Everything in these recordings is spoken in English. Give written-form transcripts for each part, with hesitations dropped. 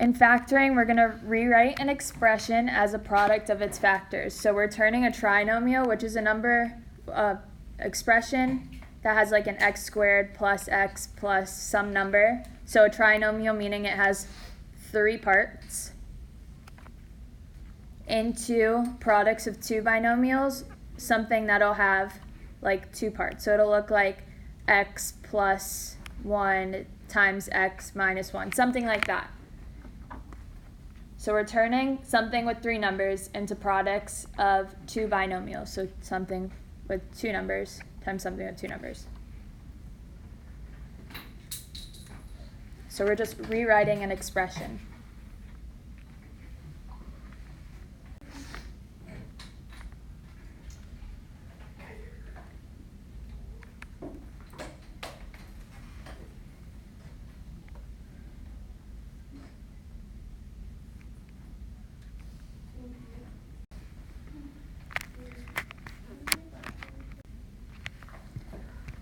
In factoring, we're going to rewrite an expression as a product of its factors. So we're turning a trinomial, which is a number expression that has like an x squared plus x plus some number. So a trinomial meaning it has 3 parts, into products of 2 binomials, something that'll have like 2 parts. So it'll look like x plus 1 times x minus 1, something like that. So we're turning something with 3 numbers into products of 2 binomials. So something with 2 numbers times something with 2 numbers. So we're just rewriting an expression.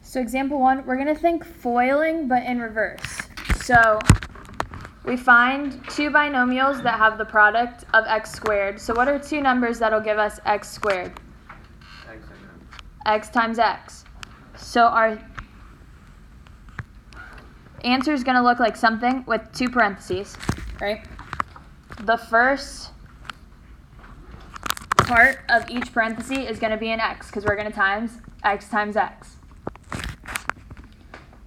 So example 1, we're going to think foiling but in reverse. So we find 2 binomials that have the product of x squared. So what are 2 numbers that'll give us x squared? X times x. So our answer is going to look like something with 2 parentheses, right? The first part of each parenthesis is going to be an x because we're going to times x times x.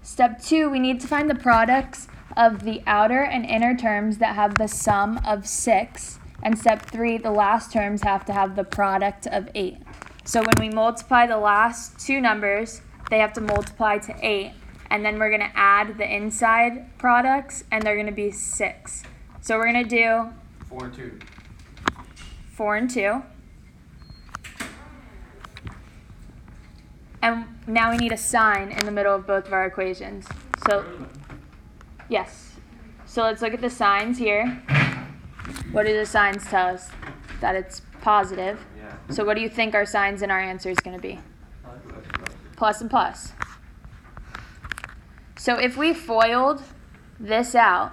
Step 2, we need to find the products of the outer and inner terms that have the sum of 6. And step 3, the last terms have to have the product of 8. So when we multiply the last 2 numbers, they have to multiply to 8. And then we're going to add the inside products, and they're going to be 6. So we're going to do 4 and 2. 4 and 2. And now we need a sign in the middle of both of our equations. So, yes. So let's look at the signs here. What do the signs tell us? That it's positive. Yeah. So what do you think our signs in our answer is going to be? Plus and plus. So if we FOILed this out,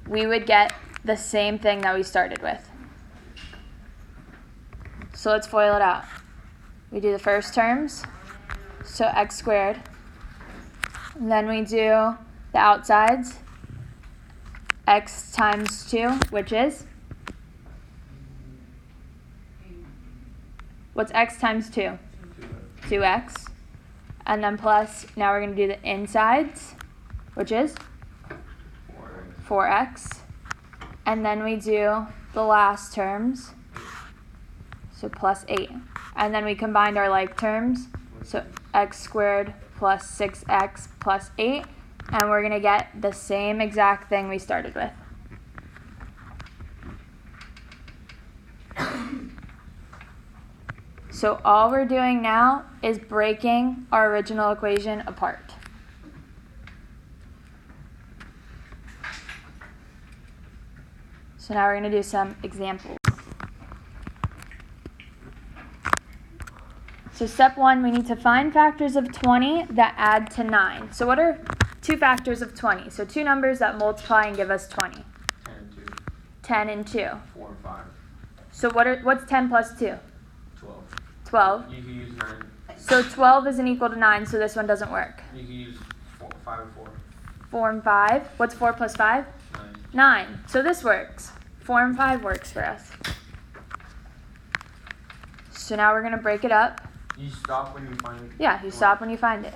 we would get the same thing that we started with. So let's FOIL it out. We do the first terms. So x squared. And then we do the outsides. X times 2, which is? What's x times 2? 2x. And then plus, now we're going to do the insides, which is? 4x. And then we do the last terms. So plus 8. And then we combined our like terms. So x squared plus 6x plus 8, and we're going to get the same exact thing we started with. So all we're doing now is breaking our original equation apart. So now we're going to do some examples. So step 1, we need to find factors of 20 that add to 9. So what are 2 factors of 20? So 2 numbers that multiply and give us 20. 10 and 2. 10 and 2. 4 and 5. So what's 10 plus 2? 12. 12. You can use 9. So 12 isn't equal to 9, so this one doesn't work. You can use 5 and 4. 4 and 5. What's 4 plus 5? 9. 9. So this works. 4 and 5 works for us. So now we're going to break it up. You stop when you find it. Yeah, you stop when you find it.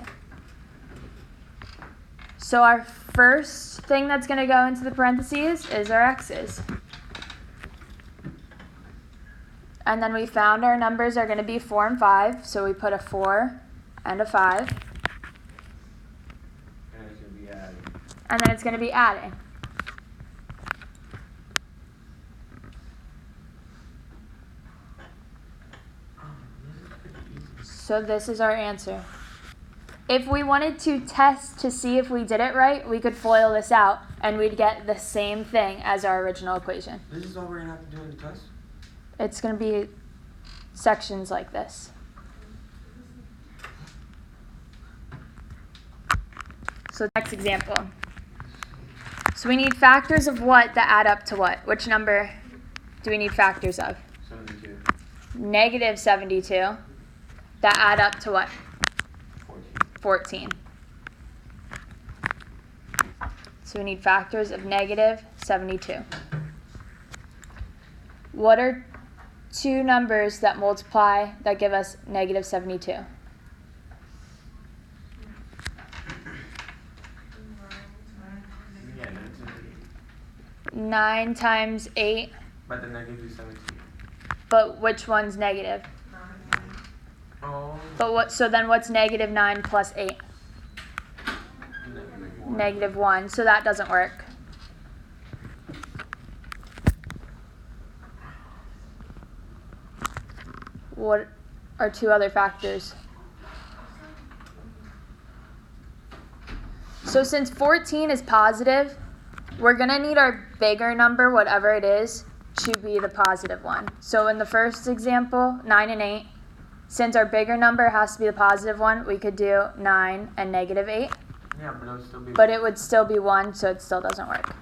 So our first thing that's going to go into the parentheses is our x's. And then we found our numbers are going to be 4 and 5, so we put a 4 and a 5. And it's going to be added. And then it's going to be adding. So this is our answer. If we wanted to test to see if we did it right, we could FOIL this out, and we'd get the same thing as our original equation. This is all we're going to have to do in the test? It's going to be sections like this. So next example. So we need factors of what that add up to what? Which number do we need factors of? 72. Negative 72. That add up to what? 14. 14. So we need factors of negative 72. What are two numbers that multiply that give us negative 72? 9 times 8. But the negative is 17. But which one's negative? Oh. But what? So then what's negative 9 plus 8? Negative 1. So that doesn't work. What are two other factors? So since 14 is positive, we're going to need our bigger number, whatever it is, to be the positive one. So in the first example, 9 and 8, since our bigger number has to be the positive one, we could do 9 and negative 8. Yeah, but it would still be. But it would still be 1, so it still doesn't work.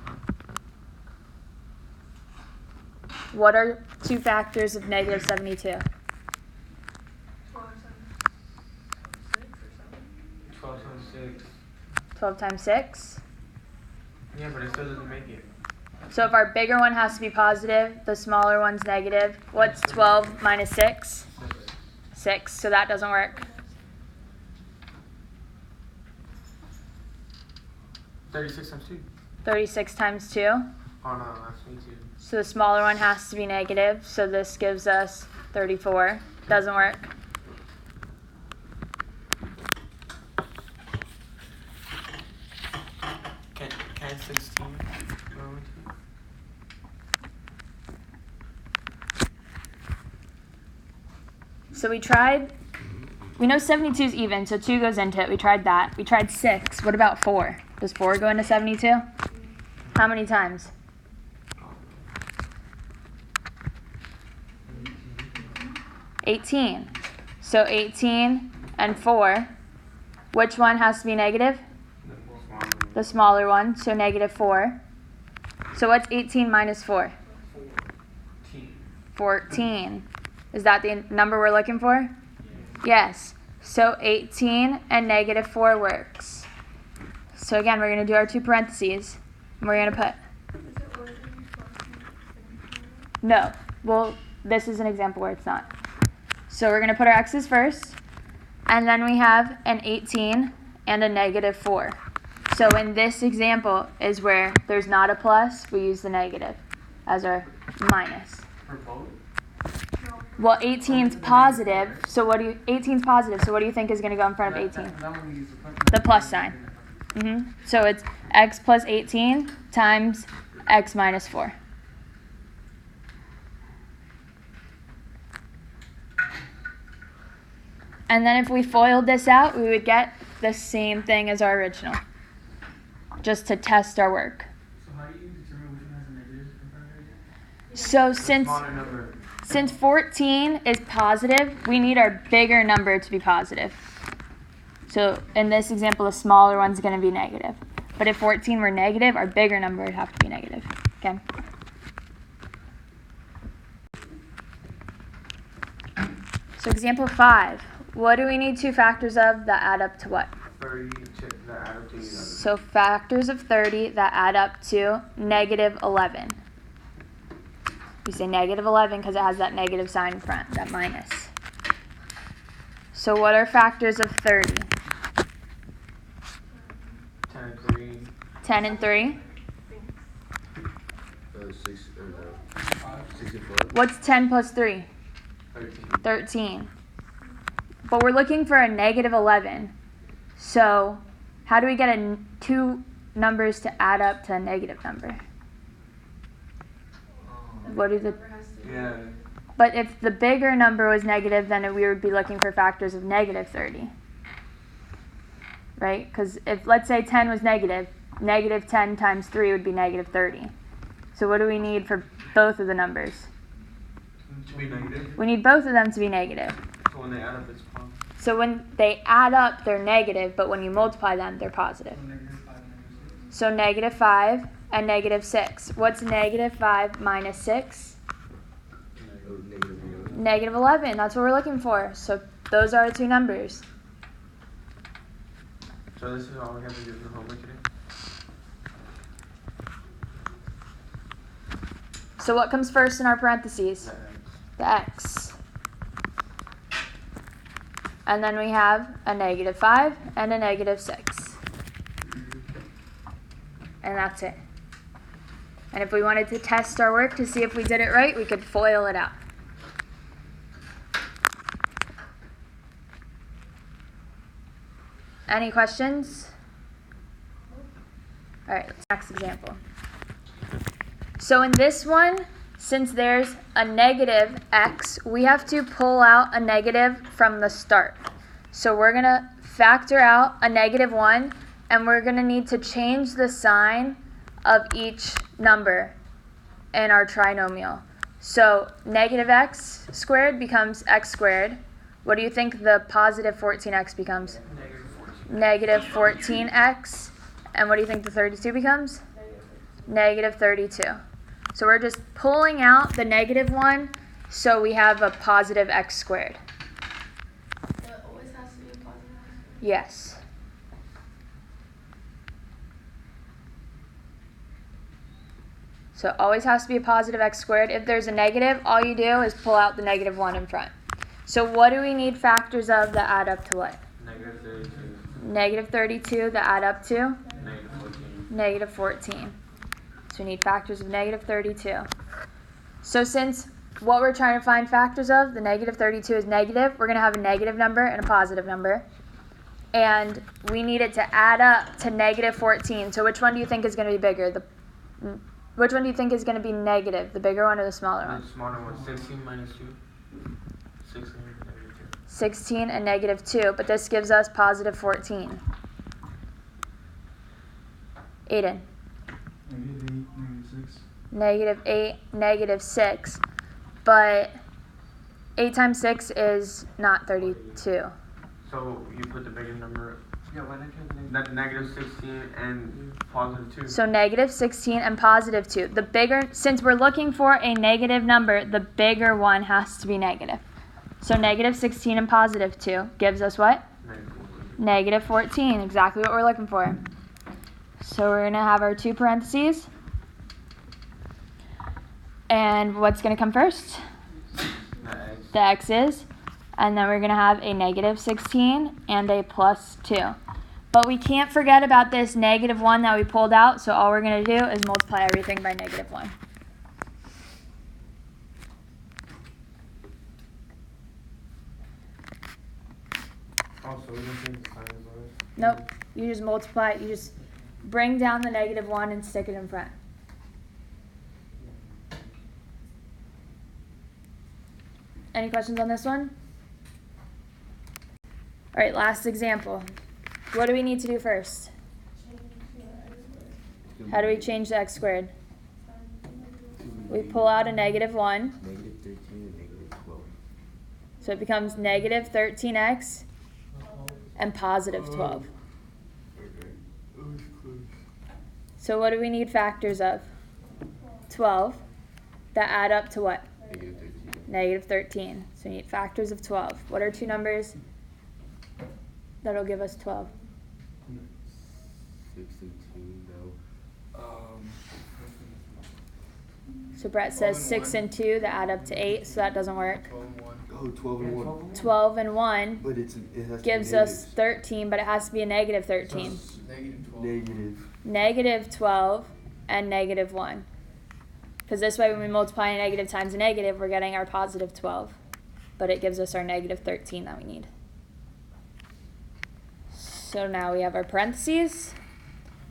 What are two factors of negative 72? 12 times 6. 12 times 6. Yeah, but it still doesn't make it. So if our bigger one has to be positive, the smaller one's negative. What's 12 minus 6? 6. So that doesn't work. 36 times 2. 36 times 2. Oh no, that's me too. So the smaller one has to be negative. So this gives us 34. Doesn't work. Can 16 go into it? So we know 72 is even, so 2 goes into it. We tried that. We tried 6. What about 4? Does 4 go into 72? How many times? 18. So 18 and 4. Which one has to be negative? The smaller one, so negative 4. So what's 18 minus 4? 14. Is that the number we're looking for? Yes. So 18 and negative 4 works. So again, we're going to do our two parentheses. And we're going to put... No. Well, this is an example where it's not. So we're going to put our x's first. And then we have an 18 and a negative 4. So in this example is where there's not a plus, we use the negative as our minus. For both? Well, 18's positive, so 18's positive, so what do you think is going to go in front of 18? The plus sign. So it's x plus 18 times x minus 4. And then if we FOILed this out, we would get the same thing as our original, just to test our work. So how do you determine which one has a negative in front of it? So Smaller number. since 14 is positive, we need our bigger number to be positive. So in this example, the smaller one's going to be negative. But if 14 were negative, our bigger number would have to be negative. Okay. So example 5. What do we need two factors of that add up to what? 30 that add up to 11. So factors of 30 that add up to negative 11. We say negative 11 because it has that negative sign in front, that minus. So what are factors of 30? 10 and 3. 10 and 3. 64. What's 10 plus 3? 13. 13. But we're looking for a negative 11. So how do we get two numbers to add up to a negative number? What are the... Yeah. But if the bigger number was negative, then we would be looking for factors of negative 30. Right? Because if, let's say 10 was negative, negative 10 times 3 would be negative 30. So what do we need for both of the numbers? To be negative. We need both of them to be negative. So when they add up, it's positive. So when they add up, they're negative, but when you multiply them, they're positive. So negative 5 and negative 6. What's negative 5 minus 6? Negative 11. That's what we're looking for. So those are our two numbers. So this is all we have to do for homework today? So what comes first in our parentheses? The x. And then we have a negative 5 and a negative 6. And that's it. And if we wanted to test our work to see if we did it right, we could FOIL it out. Any questions? All right, next example. So in this one, since there's a negative x, we have to pull out a negative from the start. So we're going to factor out a negative 1, and we're going to need to change the sign of each number in our trinomial. So negative x squared becomes x squared. What do you think the positive 14x becomes? Negative 14x. And what do you think the 32 becomes? Negative 32. So we're just pulling out the negative 1, so we have a positive x squared. That always has to be a positive x squared? Yes. So it always has to be a positive x squared. If there's a negative, all you do is pull out the negative 1 in front. So what do we need factors of that add up to what? Negative 32. Negative 32 that add up to? Negative 14. Negative 14. So we need factors of negative 32. So since what we're trying to find factors of, the negative 32 is negative, we're going to have a negative number and a positive number. And we need it to add up to negative 14. So which one do you think is going to be bigger? Which one do you think is going to be negative, the bigger one or the smaller one? The smaller one, 16 minus 2. 16 and negative 2. 16 and negative 2, but this gives us positive 14. Aiden. Negative 8, negative 6. Negative 8, negative 6. But 8 times 6 is not 32. So you put the bigger number. Yeah, why not negative 16 and positive 2? So negative 16 and positive 2. The bigger, since we're looking for a negative number, the bigger one has to be negative. So negative 16 and positive 2 gives us what? Negative 14, exactly what we're looking for. So we're going to have our two parentheses. And what's going to come first? The x's. And then we're going to have a negative 16 and a plus 2. But we can't forget about this negative 1 that we pulled out, so all we're going to do is multiply everything by negative 1. Oh, so we don't change the sign as well? Nope. You just multiply it. You just bring down the negative 1 and stick it in front. Any questions on this one? All right, last example. What do we need to do first? How do we change the x squared? We pull out a negative 1. Negative 13 and negative 12. So it becomes negative 13x and positive 12. So what do we need factors of? 12 that add up to what? Negative 13. Negative 13. So we need factors of 12. What are two numbers that'll give us 12? 6 and 2, no. So Brett says 6 and 2 that add up to 8, so that doesn't work. 12 and 1. 12 and 1 But it has gives us 13, but it has to be a negative 13. Negative. Negative 12 and negative 1. Because this way when we multiply a negative times a negative, we're getting our positive 12. But it gives us our negative 13 that we need. So now we have our parentheses.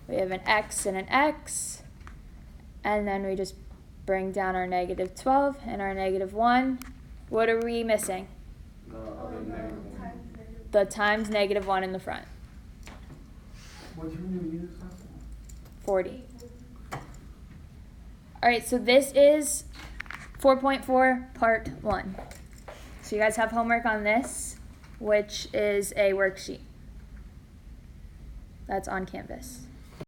We have an x and an x. And then we just bring down our negative 12 and our negative 1. What are we missing? The times negative 1 in the front. What's your new unit class? 40. All right, so this is 4.4 part 1. So you guys have homework on this, which is a worksheet that's on Canvas.